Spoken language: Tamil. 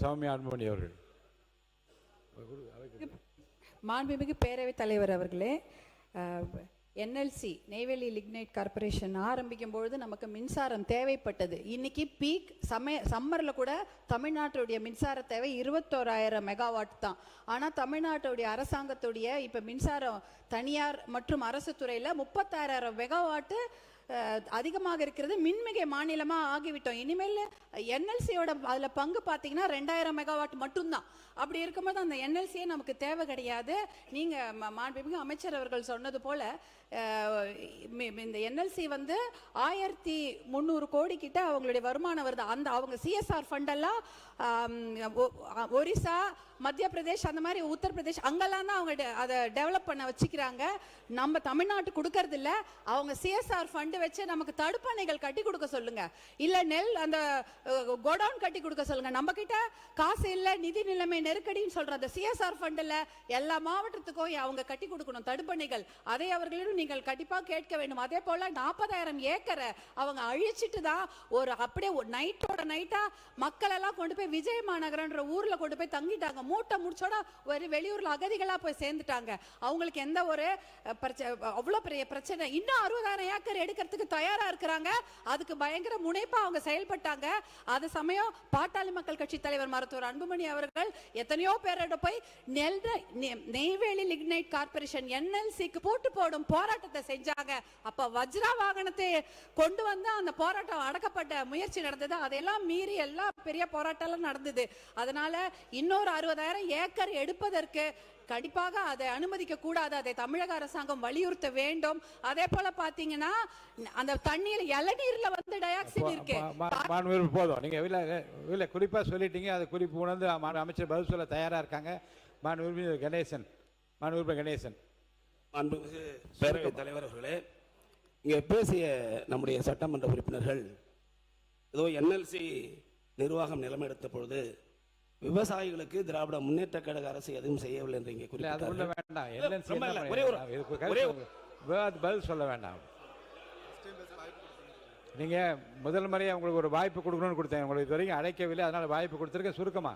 சௌமியா அன்புமணி அவர்கள். மாண்புமிகு பேரவைத் தலைவர் அவர்களே, என்எல்சி நெய்வேலி லிக்னைட் கார்பரேஷன் ஆரம்பிக்கும் பொழுது நமக்கு மின்சாரம் தேவைப்பட்டது. இன்னைக்கு பீக் சம்மரில் கூட தமிழ்நாட்டுடைய மின்சார தேவை 21,000 மெகாவாட் தான். ஆனால் தமிழ்நாட்டுடைய அரசாங்கத்துடைய இப்போ மின்சாரம் தனியார் மற்றும் அரசு துறையில் 36,000 மெகாவாட்டு அதிகமாக இருக்கிறது. மின்மிகை மாநிலமாக ஆகிவிட்டோம். இனிமேல் என்எல்சியோட அதில் பங்கு பார்த்தீங்கன்னா 2,000 மெகாவாட் மட்டும்தான். அப்படி இருக்கும்போது அந்த என்எல்சியே நமக்கு தேவை கிடையாது. நீங்கள் மாண்புமிகு அமைச்சர் அவர்கள் சொன்னது போல இந்த என்எல்சி 1300 கோடி கிட்ட அவங்களுடைய வருமானம் வருது. அந்த அவங்க சிஎஸ்ஆர் ஃபண்டெல்லாம் ஒரிசா, மத்திய பிரதேஷ், அந்த மாதிரி உத்தரப்பிரதேஷ் அங்கெல்லாம் தான் அவங்க அதை டெவலப் பண்ண வச்சுக்கிறாங்க. நம்ம தமிழ்நாட்டு கொடுக்கறது இல்லை. அவங்க சிஎஸ்ஆர் ஃபண்டு வச்சு நமக்கு தடுப்பணைகள் கட்டி கொடுக்க சொல்லுங்க, இல்ல நெல் அந்த கோடவுன் கட்டி கொடுக்க சொல்லுங்க. நம்ம கிட்ட காசு இல்ல, நிதி நிலைமை நெருக்கடின்னு சொல்ற அந்த சிஎஸ்ஆர் ஃபண்ட்ல எல்லா மாவட்டத்துக்கும் அவங்க கட்டி கொடுக்கணும் தடுப்பணைகள். அதை அவர்களிடம் நீங்கள் கண்டிப்பா கேட்க வேண்டும். அதே போல 40,000 ஏக்கரை அவங்க அழிச்சிட்டு தான் ஒரு அப்படியே நைட்டோட நைட்டா மக்கள் எல்லாம் கொண்டு போய் விஜய மாநகரன்ற ஊர்ல கொண்டு போய் தங்கிட்டாங்க. மூட்டை முடிச்சோட ஒரு வெளியூர்ல அகதிகளா போய் சேர்ந்துட்டாங்க. அவங்களுக்கு எந்த ஒரு அவ்வளவு பெரிய பிரச்சனை. இன்னும் 60,000 ஏக்கர் எடுக்கிறதுக்கு தயாரா இருக்கிறாங்க. அதுக்கு பயங்கர முனைப்பா அவங்க செயல்பட்டாங்க. அது சமயம் பாட்டாளி மக்கள் கட்சி தலைவர் மருத்துவர் அன்புமணி அவர்கள் எத்தனையோ பேரோட போய் நெய்வேலி லிக்னைட் கார்பரேஷன் என்எல்சிக்கு போட்டு போடும் போராட்டத்தை செஞ்சாங்க. அப்ப வஜ்ரா வாகனத்தை கொண்டு வந்து அந்த போராட்டம் அடக்கப்பட்ட முயற்சி நடந்தது. அதெல்லாம் மீறி எல்லாம் பெரிய போராட்டம் நடந்தது. அதனால இன்னொரு 60,000 ஏக்கர் எடுப்பதற்கு கண்டிப்பாக அதை அனுமதிக்க கூடாது. அதை தமிழக அரசாங்கம் வலியுறுத்த வேண்டும். அதே போல பாத்தீங்கன்னா அந்த தண்ணீர் இளநீர்ல டயாக்சைடு இருக்கு. போதும், நீங்க இல்ல குறிப்பா சொல்லிட்டீங்க. அது குறிப்பு உணர்ந்து அமைச்சர் பதில் சொல்ல தயாரா இருக்காங்க. கணேசன், கணேசன். மாண்புமிகு பேரவைத் தலைவர் அவர்களே, இங்கே பேசிய நம்முடைய சட்டமன்ற உறுப்பினர்கள் ஏதோ என்எல்சி நிர்வாகம் நிலைமை எடுத்த பொழுது விவசாயிகளுக்கு திராவிட முன்னேற்ற கழக அரசு எதுவும் செய்யவில்லை என்று இங்கே பதில் சொல்ல வேண்டாம். நீங்க முதல் முறையாக உங்களுக்கு ஒரு வாய்ப்பு கொடுக்கணும்னு கொடுத்தேன். உங்களுக்கு இது வரைக்கும் அழைக்கவில்லை, அதனால வாய்ப்பு கொடுத்துருக்கேன். சுருக்கமா